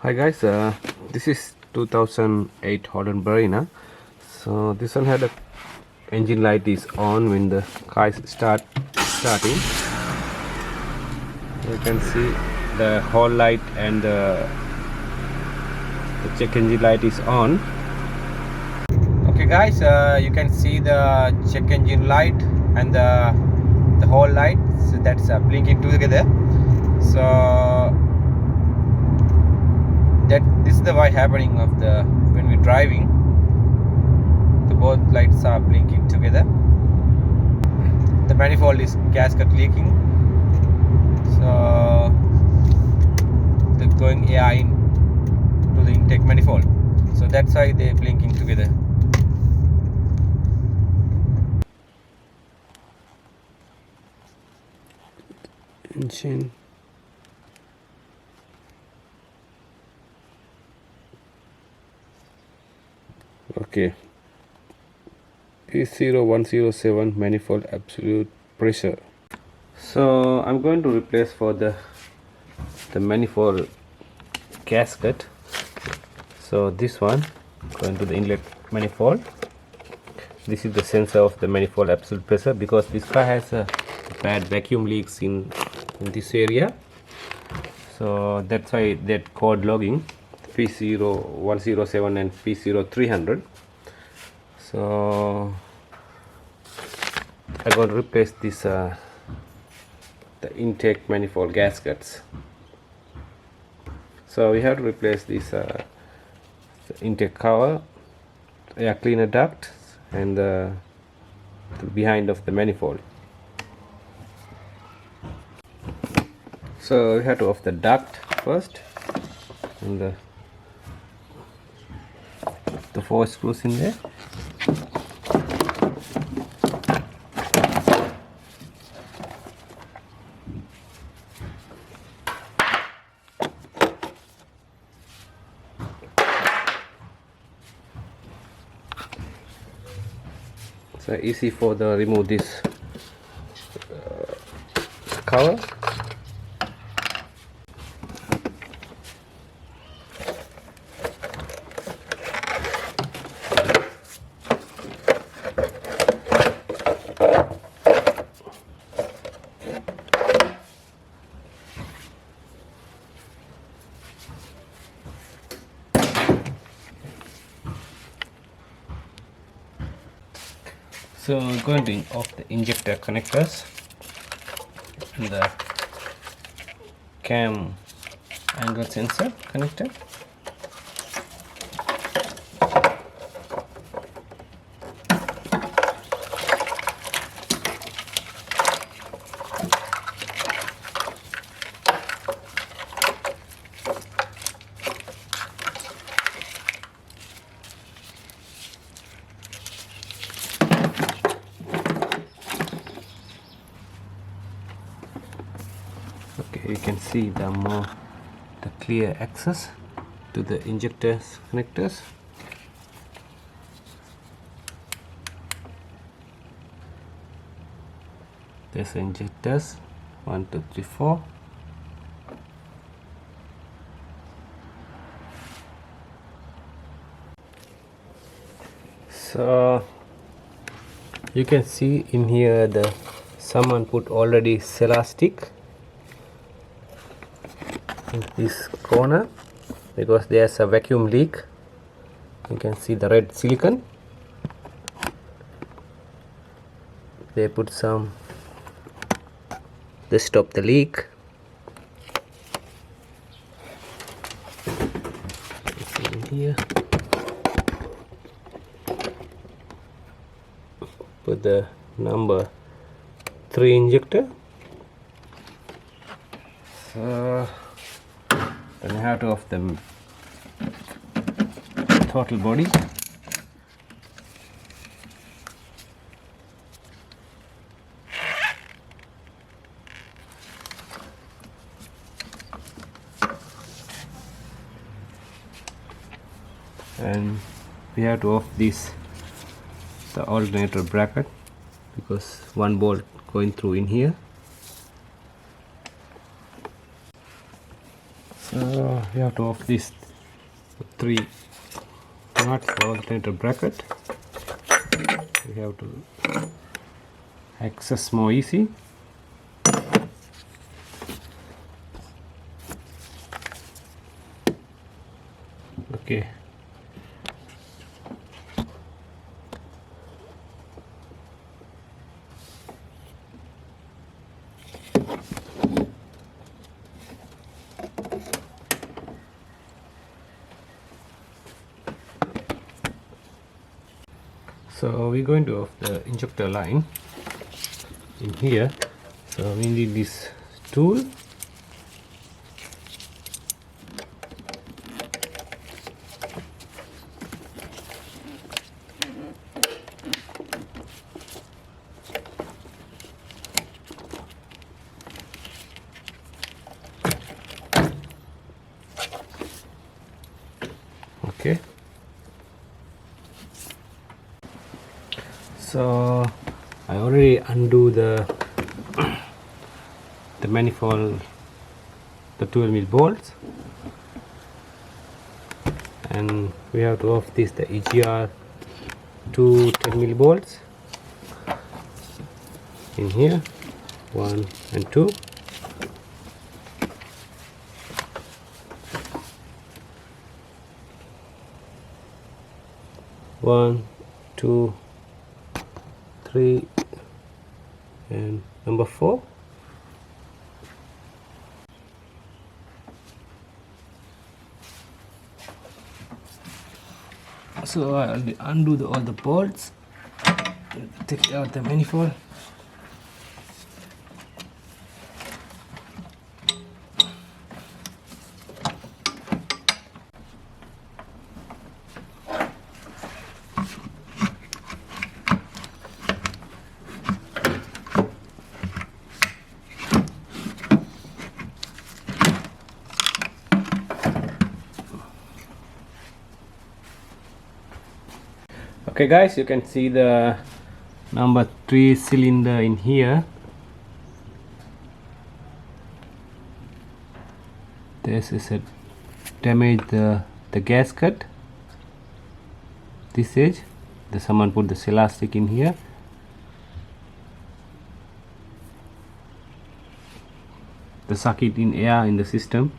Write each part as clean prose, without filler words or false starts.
Hi guys, this is 2008 Holland Barina. So this one had a engine light is on when the car is starting. You can see the whole light and the check engine light is on. Okay guys, you can see the check engine light and the whole light, so that's blinking together. So this is the why happening of the when we're driving, the both lights are blinking together. The manifold is gasket leaking, so they're going air in to the intake manifold, so that's why they're blinking together. Engine. Okay, p0107 manifold absolute pressure. So I'm going to replace for the manifold gasket. So this one going to the inlet manifold. This is the sensor of the manifold absolute pressure, because this car has a bad vacuum leaks in this area, so that's why that code logging p0107 and p0300. So I'm going to replace this the intake manifold gaskets. So we have to replace this the intake cover, air cleaner duct, and the behind of the manifold. So we have to off the duct first, and the 4 screws in there. So easy for the remove this cover. So we're going to off the injector connectors and the cam angle sensor connector. Okay, you can see the clear access to the injectors connectors. There's injectors 1 2 3 4. So you can see in here someone put already cellar stick in this corner, because there's a vacuum leak. You can see the red silicone. They put some to stop the leak. In here, put the number 3 injector. So then you have to off the throttle body. And we have to off the alternator bracket, because one bolt going through in here. So we have to off these 3 nuts for alternator bracket. We have to access more easy. Okay. So we're going to off the injector line in here. So we need this tool. Okay. So I already undo the manifold, the 12mm bolts, and we have to off this the EGR 2 10mm bolts in here, 1 and 2. One, 2, 3, and number 4. So I'll undo all the bolts, take out the manifold. Okay guys, you can see the number 3 cylinder in here. This is a damage the gasket. This edge, someone put the elastic in here. The suck it in air in the system.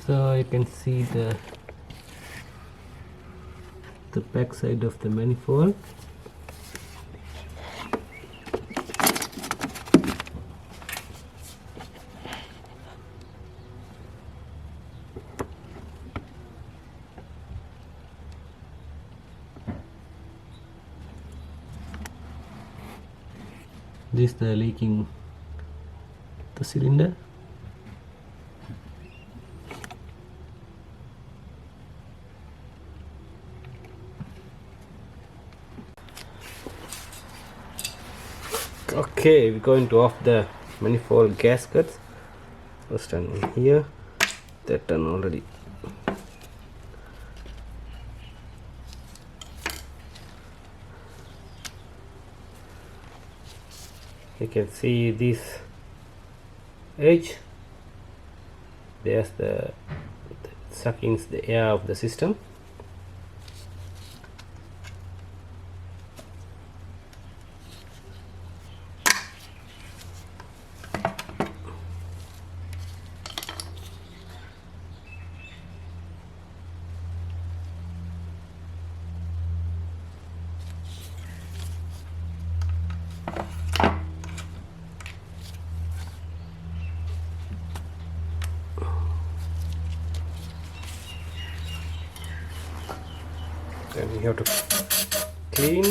So you can see the back side of the manifold. This is the leaking the cylinder. Okay, we're going to off the manifold gaskets. First one in here, that done already. You can see this edge. There's the sucking the air of the system. Then we have to clean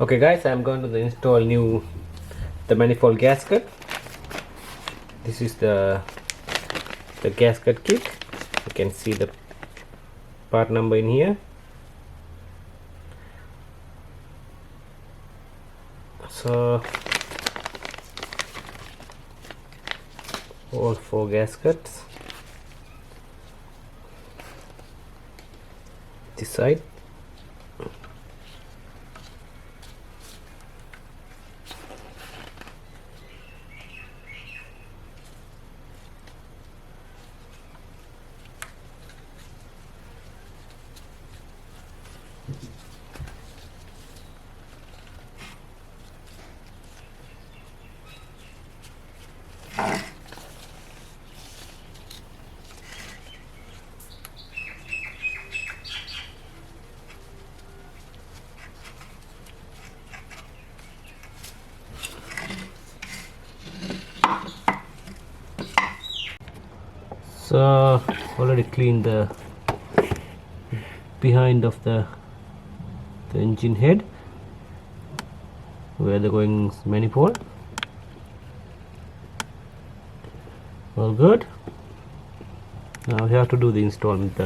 Okay guys, I'm going to install the manifold gasket. This is the gasket kit. You can see the part number in here. So all 4 gaskets this side. So already cleaned the behind of the engine head where the going manifold. All good. Now we have to do the installment.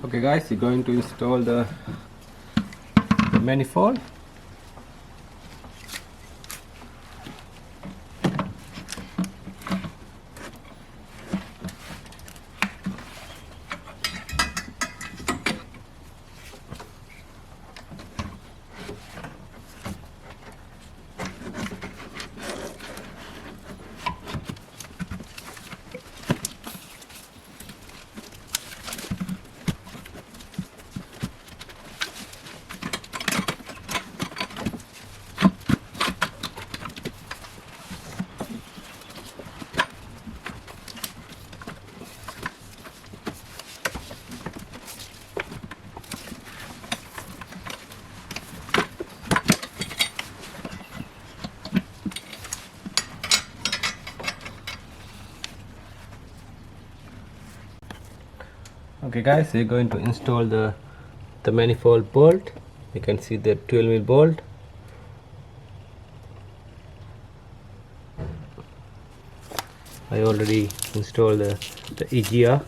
Okay guys, we're going to install the manifold. Okay guys, we're going to install the manifold bolt. You can see the 12mm bolt. I already installed the EGR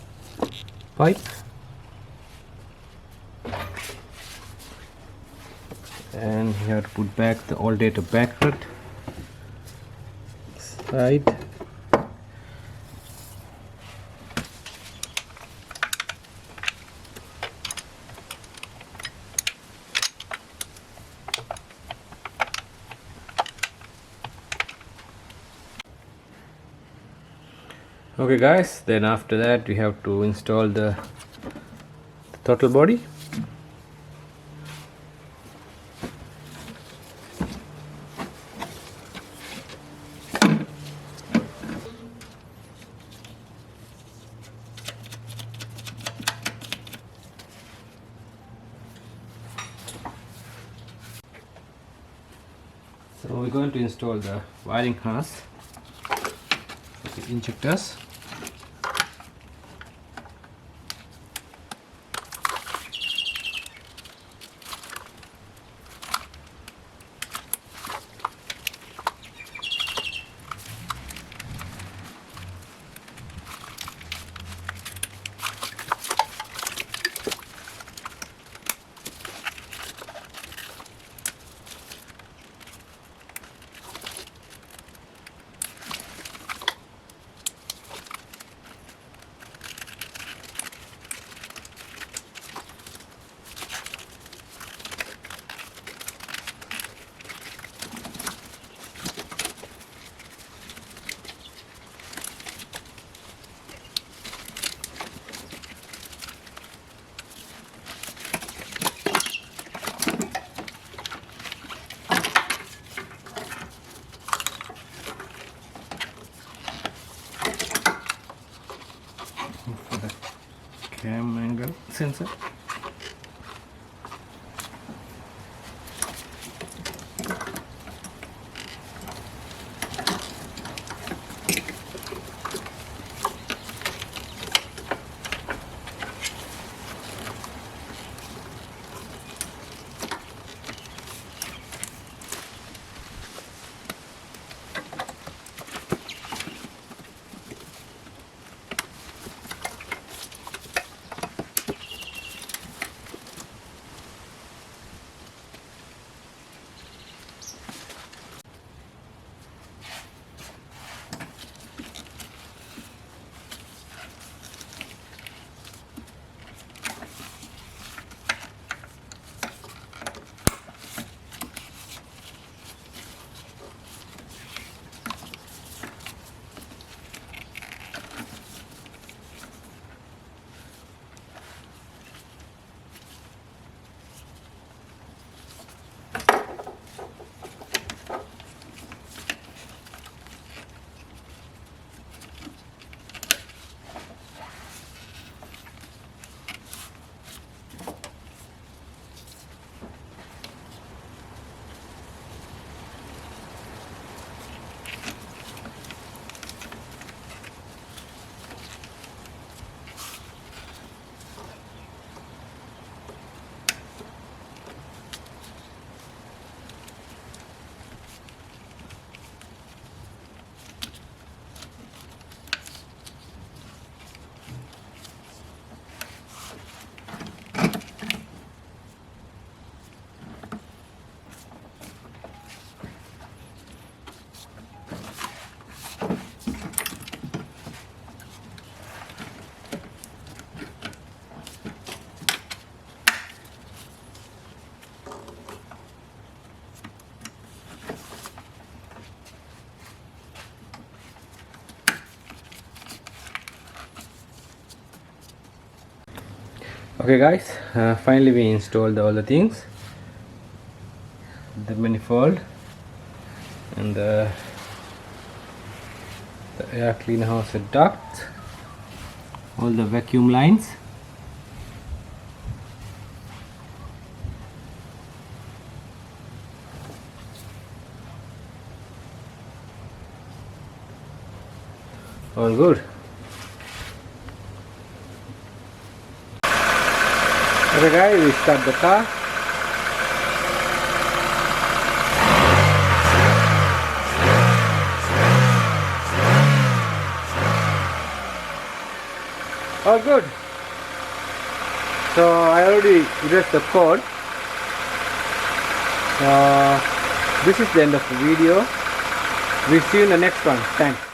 pipe, and you have to put back the alternator backlet side. Okay guys, then after that we have to install the throttle body. So we're going to install the wiring harness, the injectors. Cam angle sensor. Okay guys, finally we installed all the things, the manifold and the air cleaner house duct, all the vacuum lines, all good. Okay guys, we start the car. All good. So I already erased the code. This is the end of the video. We'll see you in the next one. Thanks.